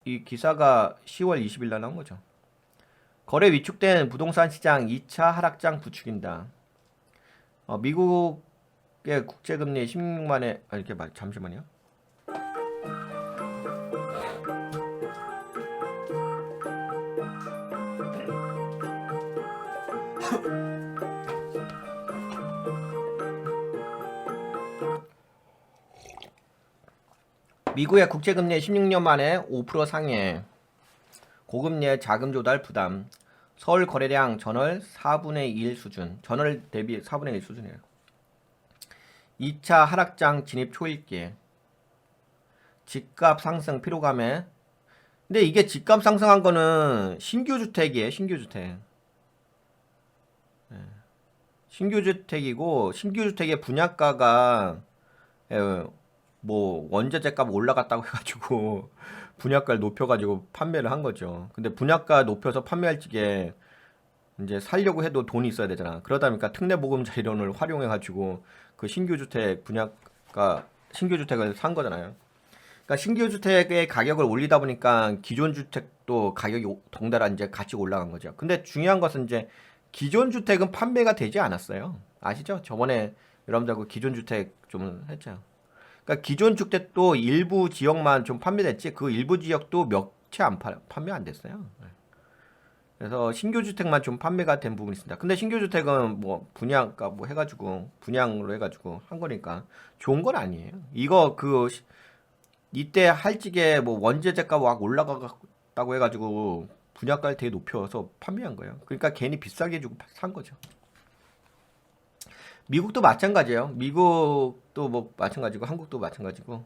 이 기사가 10월 20일 날 나온 거죠. 거래 위축된 부동산 시장 2차 하락장 부추긴다. 미국의 국제금리 16만에 이렇게 말 잠시만요. 미국의 국제금리 16년 만에 5% 상해. 고금리의 자금 조달 부담. 서울 거래량 전월 4분의 1 수준. 전월 대비 4분의 1 수준이에요. 2차 하락장 진입 초일기. 집값 상승 피로감에. 근데 이게 집값 상승한 거는 신규 주택이에요. 신규 주택. 신규 주택이고 신규 주택의 분양가가 뭐 원자재 값 올라갔다고 해가지고 분양가를 높여가지고 판매를 한 거죠. 근데 분양가 높여서 판매할 적에 이제 살려고 해도 돈이 있어야 되잖아. 그러다 보니까 특례보금자 이론을 활용해가지고 그 신규 주택 분양가 신규 주택을 산 거잖아요. 그러니까 신규 주택의 가격을 올리다 보니까 기존 주택도 가격이 덩달아 이제 같이 올라간 거죠. 근데 중요한 것은 이제 기존 주택은 판매가 되지 않았어요. 아시죠? 저번에 여러분들하고 기존 주택 좀 했죠. 그러니까 기존 주택도 일부 지역만 좀 판매됐지 그 일부 지역도 몇 채 안 판매 안 됐어요. 그래서 신규 주택만 좀 판매가 된 부분이 있습니다. 근데 신규 주택은 뭐 분양가 뭐 해가지고 분양으로 해가지고 한 거니까 좋은 건 아니에요. 이거 이때 할직에 뭐 원재재가 막 올라갔다고 해가지고 분양가를 되게 높여서 판매한 거예요. 그러니까 괜히 비싸게 주고 산 거죠. 미국도 마찬가지예요. 미국도 뭐 마찬가지고 한국도 마찬가지고.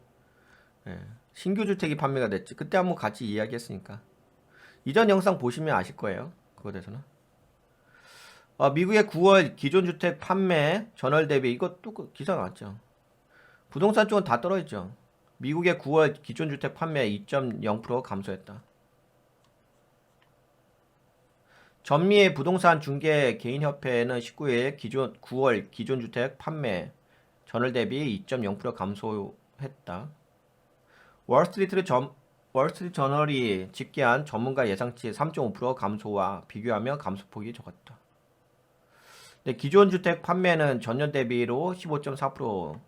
예. 신규 주택이 판매가 됐지. 그때 한번 같이 이야기했으니까. 이전 영상 보시면 아실 거예요. 그거에 대해서는. 미국의 9월 기존 주택 판매 전월 대비 이것도 그 기사 나왔죠. 부동산 쪽은 다 떨어졌죠. 미국의 9월 기존 주택 판매 2.0% 감소했다. 전미의 부동산 중개 개인협회는 19일 9월 기존 주택 판매 전월 대비 2.0% 감소했다. 월스트리트 저널이 집계한 전문가 예상치 3.5% 감소와 비교하며 감소폭이 적었다. 근데 기존 주택 판매는 전년 대비로 15.4%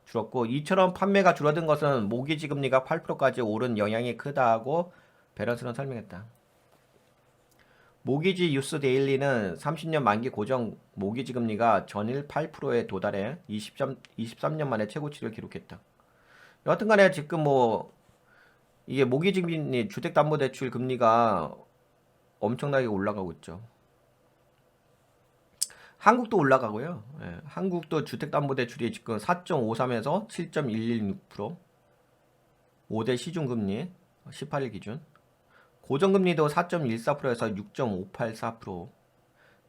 줄었고 이처럼 판매가 줄어든 것은 모기지 금리가 8%까지 오른 영향이 크다고 베런스는 설명했다. 모기지 뉴스 데일리는 30년 만기 고정 모기지 금리가 전일 8%에 도달해 23년 만에 최고치를 기록했다. 여하튼 간에 지금 뭐 이게 모기지 금리 주택담보대출 금리가 엄청나게 올라가고 있죠. 한국도 올라가고요. 예, 한국도 주택담보대출이 지금 4.53에서 7.116% 5대 시중금리 18일 기준 고정금리도 4.14%에서 6.584%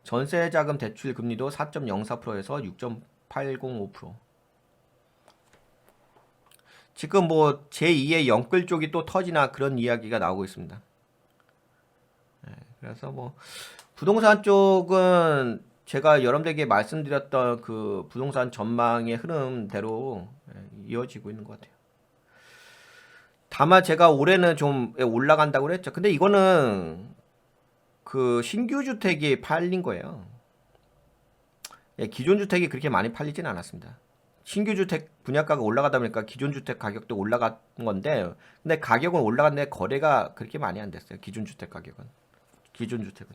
전세자금 대출 금리도 4.04%에서 6.805% 지금 뭐 제2의 영끌 쪽이 또 터지나 그런 이야기가 나오고 있습니다. 예, 그래서 뭐 부동산 쪽은 제가 여러분들에게 말씀드렸던 그 부동산 전망의 흐름대로 이어지고 있는 것 같아요. 다만 제가 올해는 좀 올라간다고 그랬죠. 근데 이거는 그 신규 주택이 팔린 거예요. 기존 주택이 그렇게 많이 팔리진 않았습니다. 신규 주택 분양가가 올라가다 보니까 기존 주택 가격도 올라간 건데 근데 가격은 올라갔는데 거래가 그렇게 많이 안 됐어요. 기존 주택 가격은. 기존 주택은.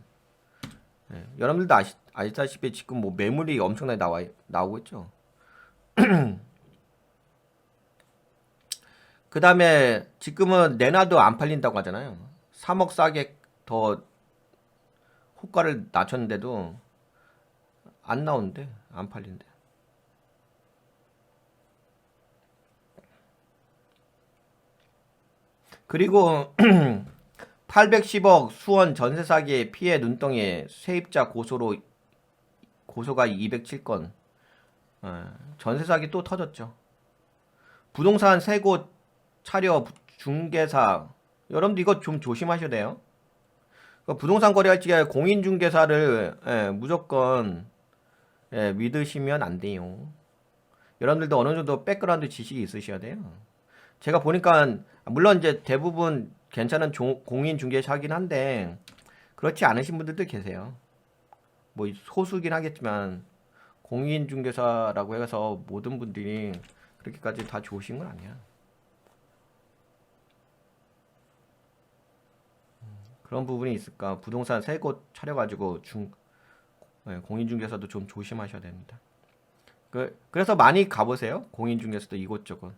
여러분들도 아시다시피 지금 뭐 매물이 엄청나게 나오고 있죠. 그 다음에 지금은 내놔도 안 팔린다고 하잖아요. 3억 싸게 더 호가를 낮췄는데도 안 나오는데 안 팔린대. 그리고 810억 수원 전세 사기 피해 눈덩이 세입자 고소가 207건. 전세 사기 또 터졌죠. 부동산 세 곳 차려 중개사 여러분들 이거 좀 조심하셔야 돼요. 부동산 거래할 적에 공인중개사를 무조건 믿으시면 안 돼요. 여러분들도 어느 정도 백그라운드 지식이 있으셔야 돼요. 제가 보니까 물론 이제 대부분 괜찮은 공인중개사긴 한데 그렇지 않으신 분들도 계세요. 뭐 소수긴 하겠지만 공인중개사라고 해서 모든 분들이 그렇게까지 다 좋으신 건 아니야. 그런 부분이 있을까? 부동산 세 곳 차려가지고 공인중개사도 좀 조심하셔야 됩니다. 그래서 많이 가보세요. 공인중개사도 이곳저곳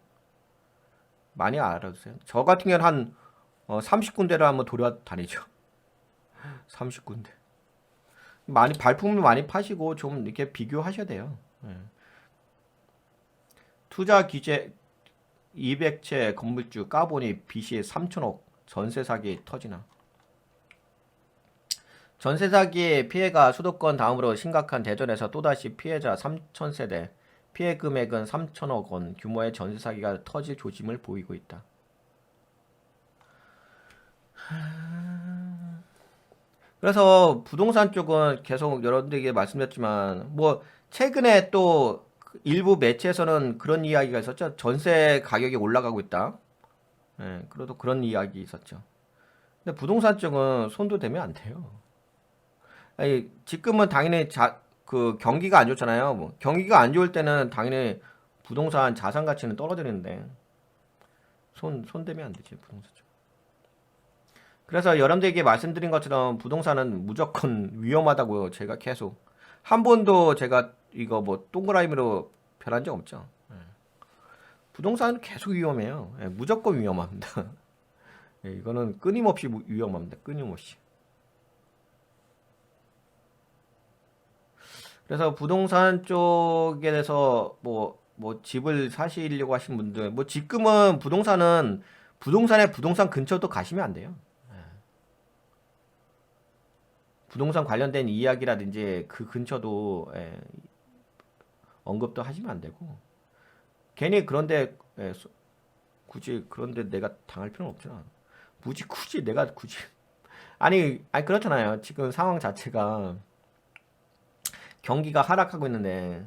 많이 알아두세요. 저 같은 경우는 한 30군데를 한번 돌아다니죠. 30군데. 많이 발품을 많이 파시고 좀 이렇게 비교하셔야 돼요. 예. 투자 규제 200채 건물주 까보니 빚이 3천억 전세 사기 터지나. 전세 사기의 피해가 수도권 다음으로 심각한 대전에서 또다시 피해자 3,000세대, 피해 금액은 3천억 원 규모의 전세 사기가 터질 조짐을 보이고 있다. 그래서 부동산 쪽은 계속 여러분들에게 말씀드렸지만 뭐 최근에 또 일부 매체에서는 그런 이야기가 있었죠. 전세 가격이 올라가고 있다. 예, 그래도 그런 이야기 있었죠. 근데 부동산 쪽은 손도 대면 안 돼요. 아니, 지금은 당연히 그 경기가 안 좋잖아요. 뭐 경기가 안 좋을 때는 당연히 부동산 자산 가치는 떨어지는데 손 대면 안 되지 부동산 쪽. 그래서 여러분들에게 말씀드린 것처럼 부동산은 무조건 위험하다고요. 제가 계속 한 번도 제가 이거 뭐 동그라미로 변한 적 없죠. 예. 부동산은 계속 위험해요. 예, 무조건 위험합니다. 예, 이거는 끊임없이 위험합니다. 끊임없이. 그래서 부동산 쪽에 대해서 뭐 집을 사시려고 하신 분들 뭐 지금은 부동산에 부동산 근처도 가시면 안 돼요. 부동산 관련된 이야기라든지 그 근처도 언급도 하시면 안 되고 괜히 그런데 굳이 그런데 내가 당할 필요는 없잖아. 굳이 내가 굳이 아니 그렇잖아요. 지금 상황 자체가 경기가 하락하고 있는데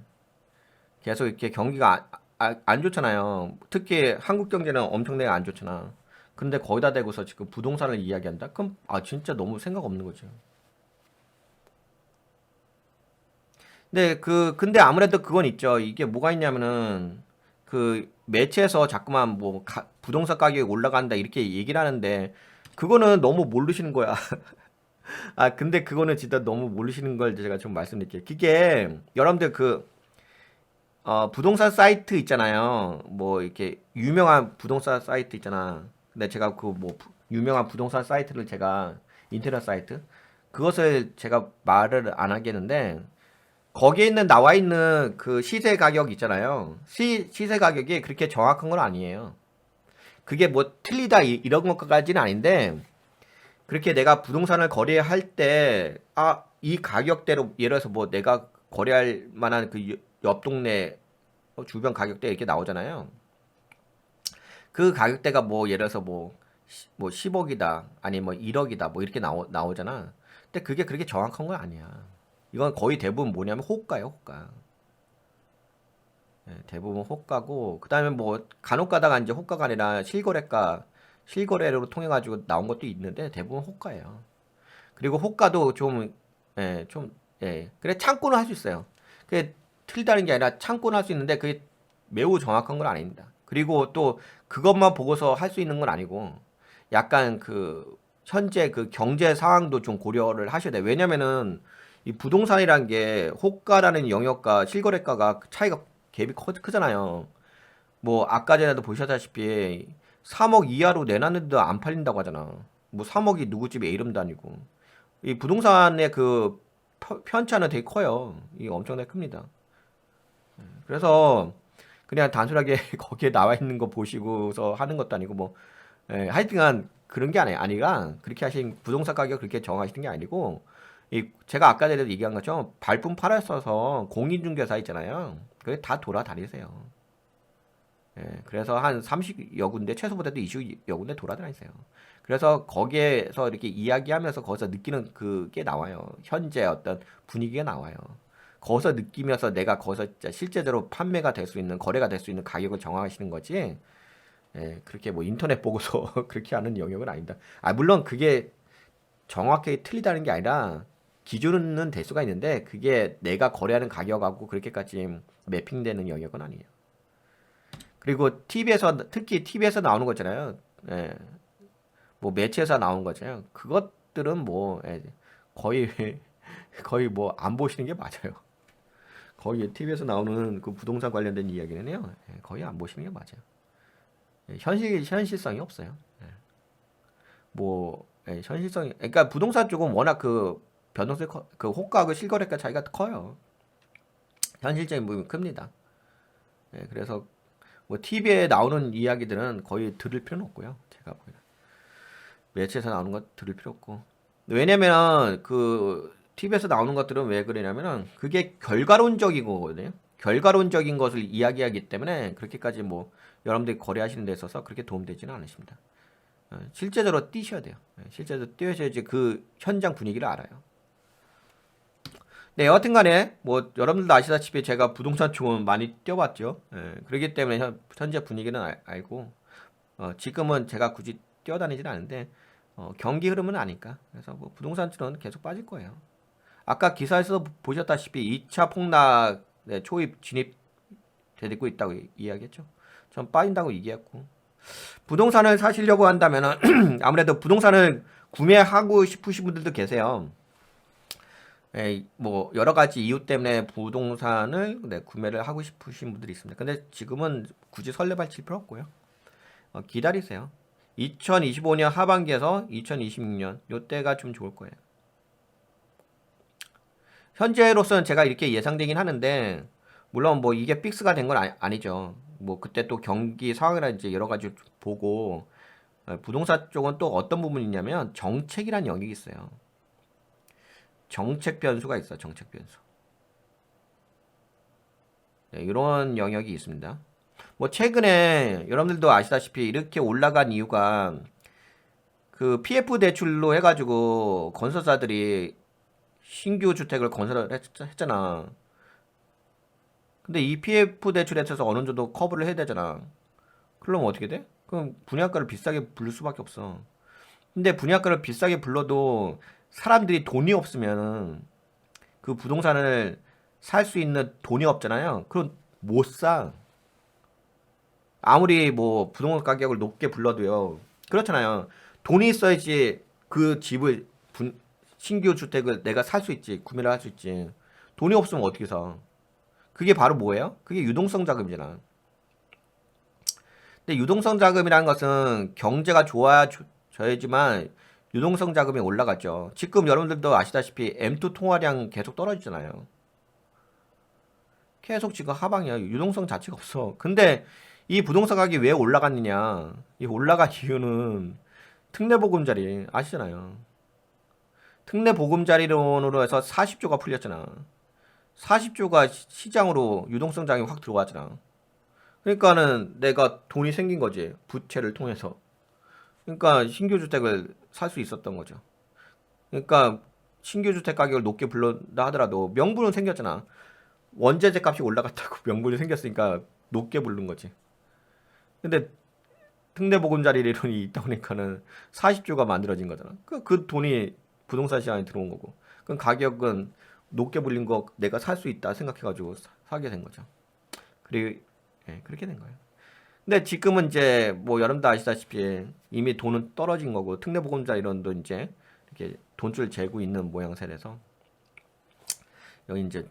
계속 이렇게 경기가 안 좋잖아요. 특히 한국 경제는 엄청나게 안 좋잖아. 근데 거기다 대고서 지금 부동산을 이야기한다? 그럼 진짜 너무 생각 없는 거죠. 근데 아무래도 그건 있죠. 이게 뭐가 있냐면은 그 매체에서 자꾸만 뭐 부동산 가격이 올라간다 이렇게 얘기를 하는데 그거는 너무 모르시는 거야. 근데 그거는 진짜 너무 모르시는 걸 제가 좀 말씀드릴게요. 그게 여러분들 부동산 사이트 있잖아요. 뭐 이렇게 유명한 부동산 사이트 있잖아. 근데 제가 그 뭐 유명한 부동산 사이트를 제가 인터넷 사이트 그것을 제가 말을 안 하겠는데 거기에 나와 있는 그 시세 가격 있잖아요. 시세 가격이 그렇게 정확한 건 아니에요. 그게 뭐 틀리다 이런 것까지는 아닌데 그렇게 내가 부동산을 거래할 때 이 가격대로 예를 들어서 뭐 내가 거래할 만한 그 옆 동네 주변 가격대 이렇게 나오잖아요. 그 가격대가 뭐 예를 들어서 뭐 10억이다 아니 뭐 1억이다 뭐 이렇게 나오잖아. 근데 그게 그렇게 정확한 건 아니야. 이건 거의 대부분 뭐냐면 호가예요, 호가. 예, 대부분 호가고 그다음에 뭐 간혹 가다가 이제 호가가 아니라 실거래로 통해 가지고 나온 것도 있는데 대부분 호가예요. 그리고 호가도 그래 참고는 할 수 있어요. 그게 틀리다는 게 아니라 참고는 할 수 있는데 그게 매우 정확한 건 아닙니다. 그리고 또 그것만 보고서 할 수 있는 건 아니고 약간 그 현재 그 경제 상황도 좀 고려를 하셔야 돼요. 왜냐면은 이 부동산이란 게 호가라는 영역과 실거래가가 차이가 갭이 크잖아요. 뭐 아까 전에도 보셨다시피 3억 이하로 내놨는데도 안 팔린다고 하잖아. 뭐 3억이 누구 집에 이름도 아니고. 이 부동산의 그 편차는 되게 커요. 이게 엄청나게 큽니다. 그래서 그냥 단순하게 거기에 나와 있는 거 보시고서 하는 것도 아니고 하여튼간 그런 게 아니라 그렇게 하신 부동산 가격 그렇게 정하시는 게 아니고 제가 아까 전에도 얘기한 것처럼 발품 팔았어서 공인중개사 있잖아요. 그게 다 돌아다니세요. 그래서 한 30여 군데 최소보다도 20여 군데 돌아다니세요. 그래서 거기에서 이렇게 이야기하면서 거기서 느끼는 그게 나와요. 현재 어떤 분위기가 나와요. 거기서 느끼면서 내가 거기서 진짜 실제적으로 판매가 될 수 있는 거래가 될 수 있는 가격을 정하시는 거지. 예, 그렇게 뭐 인터넷 보고서 그렇게 하는 영역은 아닙니다. 아, 물론 그게 정확하게 틀리다는 게 아니라 기준은 될 수가 있는데 그게 내가 거래하는 가격하고 그렇게까지 매핑되는 영역은 아니에요. 그리고 TV에서 특히 TV에서 나오는 거 있잖아요. 예, 뭐 매체에서 나오는 거잖아요. 그것들은 뭐 예, 거의 거의 뭐 안 보시는 게 맞아요. 거의 TV에서 나오는 그 부동산 관련된 이야기는요. 예, 거의 안 보시는 게 맞아요. 예, 현실성이 없어요. 예, 뭐 예, 현실성이 그러니까 부동산 쪽은 워낙 그 변동성 그 호가하고 실거래가 차이가 커요. 현실적인 부분이 큽니다. 예, 그래서 뭐 TV에 나오는 이야기들은 거의 들을 필요는 없고요. 제가 보기에는 매체에서 나오는 것 들을 필요 없고 왜냐면 그 TV에서 나오는 것들은 왜 그러냐면은 그게 결과론적인 거거든요. 결과론적인 것을 이야기하기 때문에 그렇게까지 뭐 여러분들이 거래하시는 데 있어서 그렇게 도움되지는 않으십니다. 실제적으로 뛰셔야 돼요. 실제적으로 뛰어야지 그 현장 분위기를 알아요. 네, 여하튼간에 뭐 여러분들도 아시다시피 제가 부동산 쪽은 많이 뛰어봤죠. 그렇기 때문에 현재 분위기는 알고 지금은 제가 굳이 뛰어다니지는 않는데 경기 흐름은 아니까. 그래서 뭐 부동산 쪽은 계속 빠질 거예요. 아까 기사에서 보셨다시피 2차 폭락 네, 초입 진입 되고 있다고 이야기했죠. 전 빠진다고 얘기했고 부동산을 사시려고 한다면은 아무래도 부동산을 구매하고 싶으신 분들도 계세요. 뭐 여러 가지 이유 때문에 부동산을 네, 구매를 하고 싶으신 분들이 있습니다. 근데 지금은 굳이 설레발 칠 필요 없고요. 기다리세요. 2025년 하반기에서 2026년 요때가 좀 좋을 거예요. 현재로서는 제가 이렇게 예상되긴 하는데 물론 뭐 이게 픽스가 된 건 아니죠. 뭐 그때 또 경기 상황이라든지 여러 가지 보고 부동산 쪽은 또 어떤 부분이 있냐면 정책이란 영역이 있어요. 정책 변수가 있어, 정책 변수. 네, 이런 영역이 있습니다. 뭐 최근에 여러분들도 아시다시피 이렇게 올라간 이유가 그 PF 대출로 해가지고 건설사들이 신규 주택을 건설을 했잖아. 근데 이 PF 대출에 있어서 어느 정도 커버를 해야 되잖아. 그러면 어떻게 돼? 그럼 분양가를 비싸게 부를 수밖에 없어. 근데 분양가를 비싸게 불러도 사람들이 돈이 없으면 그 부동산을 살 수 있는 돈이 없잖아요. 그럼 못 사. 아무리 뭐 부동산 가격을 높게 불러도요. 그렇잖아요. 돈이 있어야지 그 집을 신규 주택을 내가 살 수 있지. 구매를 할 수 있지. 돈이 없으면 어떻게 사? 그게 바로 뭐예요? 그게 유동성 자금이잖아. 근데 유동성 자금이라는 것은 경제가 좋아져야지만 유동성 자금이 올라갔죠. 지금 여러분들도 아시다시피 M2 통화량 계속 떨어지잖아요. 계속 지금 하방이야. 유동성 자체가 없어. 근데 이 부동산 가격이 왜 올라갔느냐? 이 올라간 이유는 특례보금자리 아시잖아요. 특례보금자리론으로 해서 40조가 풀렸잖아. 40조가 시장으로 유동성 자금이 확 들어왔잖아. 그러니까는 내가 돈이 생긴 거지. 부채를 통해서. 그러니까 신규 주택을 살 수 있었던 거죠. 그러니까 신규 주택 가격을 높게 불렀다 하더라도 명분은 생겼잖아. 원자재 값이 올라갔다고 명분이 생겼으니까 높게 부른 거지. 근데 특례보금자리 이론이 있다 보니까는 40조가 만들어진 거잖아. 그 돈이 부동산 시장에 들어온 거고. 그럼 가격은 높게 불린 거 내가 살 수 있다 생각해가지고 사게 된 거죠. 그리고 예, 그렇게 된 거예요. 근데 지금은 이제 뭐 여러분도 아시다시피 이미 돈은 떨어진 거고 특례보금자리 이론도 이제 이렇게 돈줄 재고 있는 모양새라서 여기 이제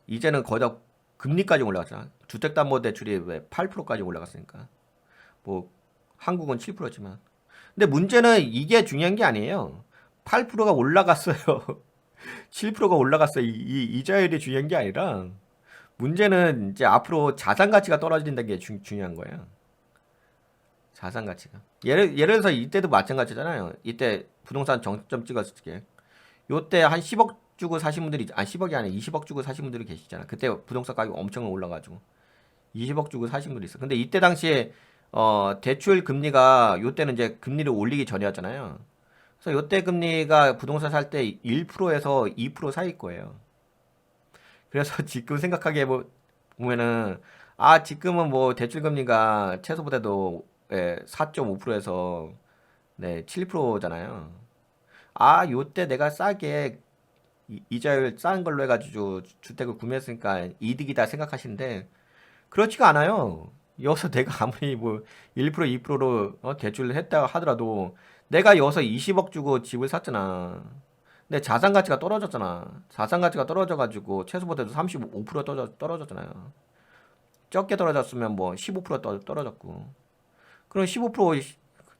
이제는 거의 다 금리까지 올라갔잖아. 주택담보대출이 왜 8%까지 올라갔으니까. 뭐 한국은 7%지만. 근데 문제는 이게 중요한 게 아니에요. 8%가 올라갔어요. 7%가 올라갔어요. 이자율이 중요한 게 아니라 문제는 이제 앞으로 자산 가치가 떨어진다는 게 중요한 거예요. 자산 가치가. 예를 들어서 이때도 마찬가지잖아요. 이때 부동산 정점 찍었을 때. 요때 한 10억 주고 사신 분들이 10억이 아니라 20억 주고 사신 분들이 계시잖아. 그때 부동산 가격이 엄청 올라가지고 20억 주고 사신 분들이 있어. 근데 이때 당시에 대출 금리가 요때는 이제 금리를 올리기 전이었잖아요. 그래서 요때 금리가 부동산 살 때 1%에서 2% 사이일 거예요. 그래서 지금 생각하게 보면은 지금은 뭐 대출 금리가 최소보다도 4.5%에서 네, 7%잖아요. 아, 요때 내가 싸게 이자율 싼 걸로 해가지고 주택을 구매했으니까 이득이다 생각하시는데 그렇지가 않아요. 여기서 내가 아무리 뭐 1% 2%로 대출을 했다 하더라도 내가 여기서 20억 주고 집을 샀잖아. 근데 자산 가치가 떨어졌잖아. 자산 가치가 떨어져가지고 최소보다도 35% 떨어졌잖아요. 적게 떨어졌으면 뭐 15% 떨어졌고. 그럼 15%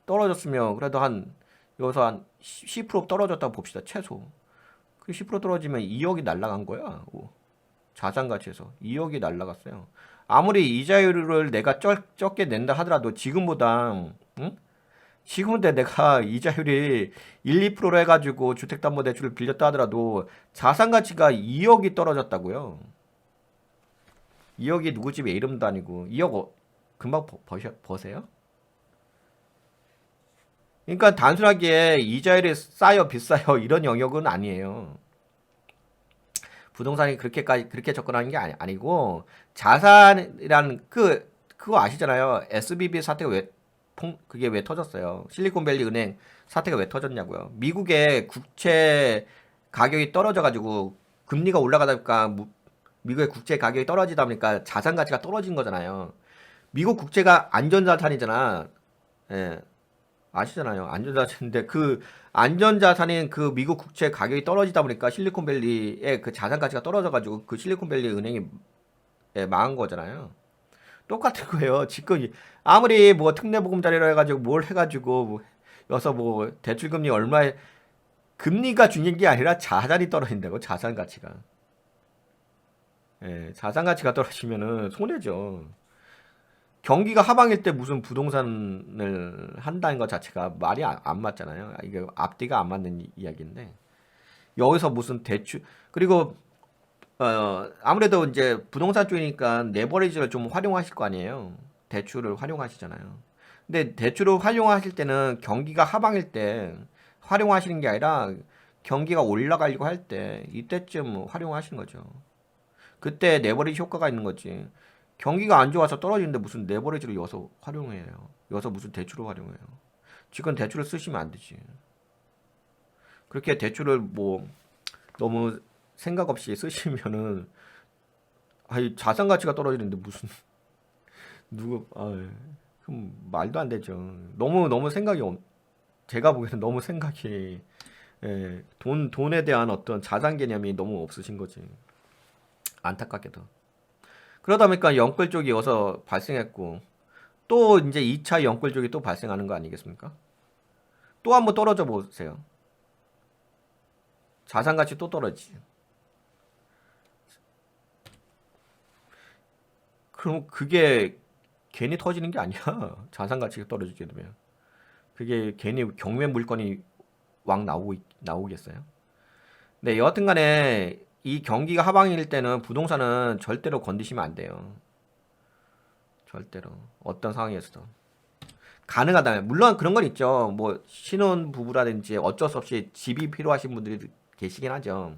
떨어졌으면 그래도 한 여기서 한 10% 떨어졌다고 봅시다. 최소. 그 10% 떨어지면 2억이 날라간 거야. 자산 가치에서 2억이 날라갔어요. 아무리 이자율을 내가 적게 낸다 하더라도 지금보다 응? 지금인데 내가 이자율이 1, 2%로 해가지고 주택담보대출을 빌렸다 하더라도 자산 가치가 2억이 떨어졌다고요. 2억이 누구 집에 이름도 아니고 2억 금방 버세요? 그러니까 단순하게 이자율이 싸요 비싸요 이런 영역은 아니에요. 부동산이 그렇게 접근하는 게 아니고 자산이라는 그거 아시잖아요. SBB 사태가 그게 왜 터졌어요? 실리콘밸리 은행 사태가 왜 터졌냐고요. 미국의 국채 가격이 떨어져가지고 금리가 올라가다 보니까 미국의 국채 가격이 떨어지다 보니까 자산 가치가 떨어진 거잖아요. 미국 국채가 안전자산이잖아. 예. 아시잖아요. 안전자산인데 그 안전자산인 그 미국 국채 가격이 떨어지다 보니까 실리콘밸리의 그 자산 가치가 떨어져가지고 그 실리콘밸리 은행이 망한 거잖아요. 똑같은 거예요. 지금 아무리 뭐 특례보금자리로 해가지고 뭘 해가지고 뭐 여서 뭐 대출금리 얼마에 금리가 중요한 게 아니라 자산이 떨어진다고 자산 가치가. 자산 가치가 떨어지면은 손해죠. 경기가 하방일 때 무슨 부동산을 한다는 것 자체가 말이 안 맞잖아요. 이게 앞뒤가 안 맞는 이야기인데 여기서 무슨 대출 그리고 아무래도 이제 부동산 쪽이니까 레버리지를 좀 활용하실 거 아니에요. 대출을 활용하시잖아요. 근데 대출을 활용하실 때는 경기가 하방일 때 활용하시는 게 아니라 경기가 올라가려고 할 때 이때쯤 활용하시는 거죠. 그때 레버리지 효과가 있는 거지. 경기가 안 좋아서 떨어지는데 무슨 레버리지를 여서 활용해요. 여서 무슨 대출을 활용해요. 지금 대출을 쓰시면 안 되지. 그렇게 대출을 뭐 너무 생각 없이 쓰시면은 아니 자산 가치가 떨어지는데 무슨 누구 그럼 말도 안 되죠. 너무 생각이 제가 보기에는 너무 생각이 돈에 대한 어떤 자산 개념이 너무 없으신 거지. 안타깝게도. 그러다 보니까 영끌 쪽이 어서 발생했고 또 이제 2차 영끌 쪽이 또 발생하는 거 아니겠습니까? 또 한번 떨어져 보세요. 자산 가치 또 떨어지지. 그럼 그게 괜히 터지는 게 아니야. 자산 가치가 떨어지게 되면. 그게 괜히 경매 물건이 나오겠어요? 네, 여하튼 간에 이 경기가 하방일 때는 부동산은 절대로 건드시면 안 돼요. 절대로. 어떤 상황에서도. 가능하다면. 물론 그런 건 있죠. 뭐, 신혼 부부라든지 어쩔 수 없이 집이 필요하신 분들이 계시긴 하죠.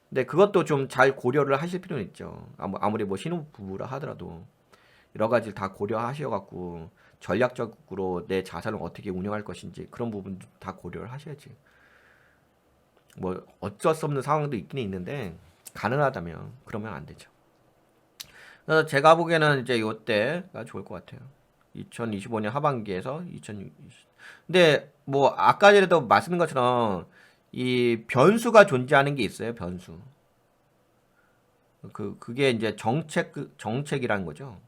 근데 그것도 좀 잘 고려를 하실 필요는 있죠. 아무리 뭐 신혼 부부라 하더라도. 여러 가지를 다 고려하셔갖고 전략적으로 내 자산을 어떻게 운영할 것인지 그런 부분도 다 고려를 하셔야지. 뭐 어쩔 수 없는 상황도 있긴 있는데 가능하다면 그러면 안 되죠. 그래서 제가 보기에는 이제 이때가 좋을 것 같아요. 2025년 하반기에서 2020. 근데 뭐 아까 전에도 말씀드린 것처럼 이 변수가 존재하는 게 있어요. 변수. 그게 이제 정책이라는 거죠.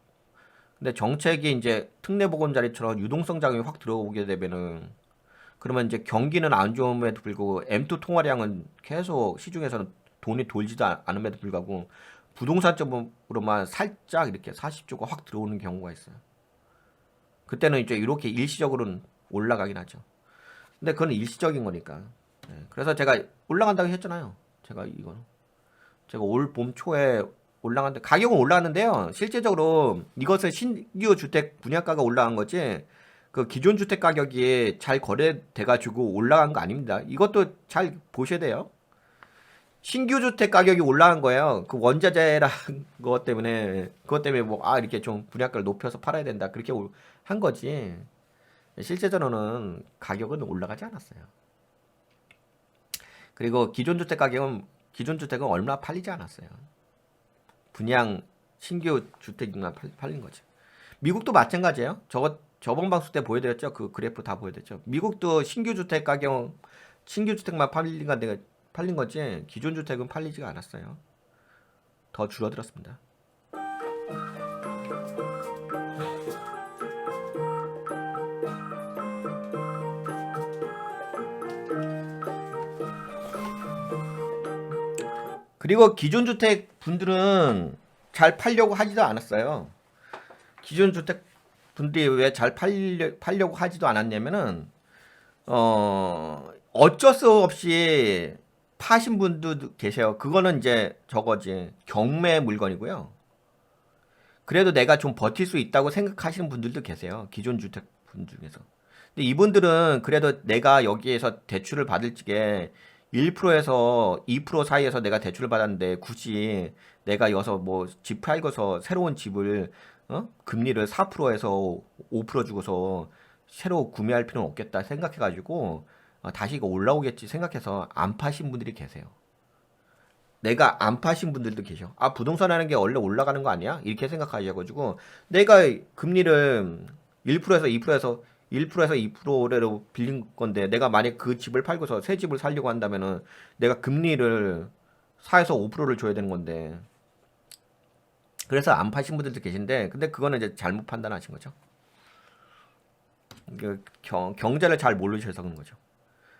근데 정책이 이제 특례보금자리처럼 유동성 자금이 확 들어오게 되면은 그러면 이제 경기는 안 좋음에도 불구하고 M2 통화량은 계속 시중에서는 돈이 돌지도 않음에도 불구하고 부동산 쪽으로만 살짝 이렇게 40조가 확 들어오는 경우가 있어요. 그때는 이제 이렇게 일시적으로는 올라가긴 하죠. 근데 그건 일시적인 거니까. 그래서 제가 올라간다고 했잖아요. 제가 올 봄 초에 올라갔는데 가격은 올라갔는데요. 실제적으로 이것은 신규 주택 분양가가 올라간 거지. 그 기존 주택 가격이 잘 거래돼 가지고 올라간 거 아닙니다. 이것도 잘 보셔야 돼요. 신규 주택 가격이 올라간 거예요. 그 원자재랑 그것 때문에 뭐 이렇게 좀 분양가를 높여서 팔아야 된다 그렇게 한 거지. 실제적으로는 가격은 올라가지 않았어요. 그리고 기존 주택은 얼마 팔리지 않았어요. 분양 신규 주택만 팔린 거죠. 미국도 마찬가지예요. 저번 방송 때 보여드렸죠. 그 그래프 다 보여드렸죠. 미국도 신규 주택만 팔린 거지 기존 주택은 팔리지가 않았어요. 더 줄어들었습니다. 그리고 기존 주택 분들은 잘 팔려고 하지도 않았어요. 기존 주택 분들이 왜 잘 팔려고 하지도 않았냐면은 어쩔 수 없이 파신 분도 계세요. 그거는 이제 저거지 경매 물건이고요. 그래도 내가 좀 버틸 수 있다고 생각하시는 분들도 계세요. 기존 주택 분 중에서. 근데 이분들은 그래도 내가 여기에서 대출을 받을 적에 1%에서 2% 사이에서 내가 대출을 받았는데 굳이 내가 여기서 뭐 집 팔고서 새로운 집을 금리를 4%에서 5% 주고서 새로 구매할 필요는 없겠다 생각해가지고 다시 이거 올라오겠지 생각해서 안 파신 분들이 계세요. 내가 안 파신 분들도 계셔. 부동산이라는 게 원래 올라가는 거 아니야? 이렇게 생각하셔가지고 내가 금리를 1%에서 2%로 빌린 건데 내가 만약 그 집을 팔고서 새 집을 살려고 한다면은 내가 금리를 4에서 5%를 줘야 되는 건데 그래서 안 파신 분들도 계신데 근데 그거는 이제 잘못 판단하신 거죠. 경제를 잘 모르셔서 그런 거죠.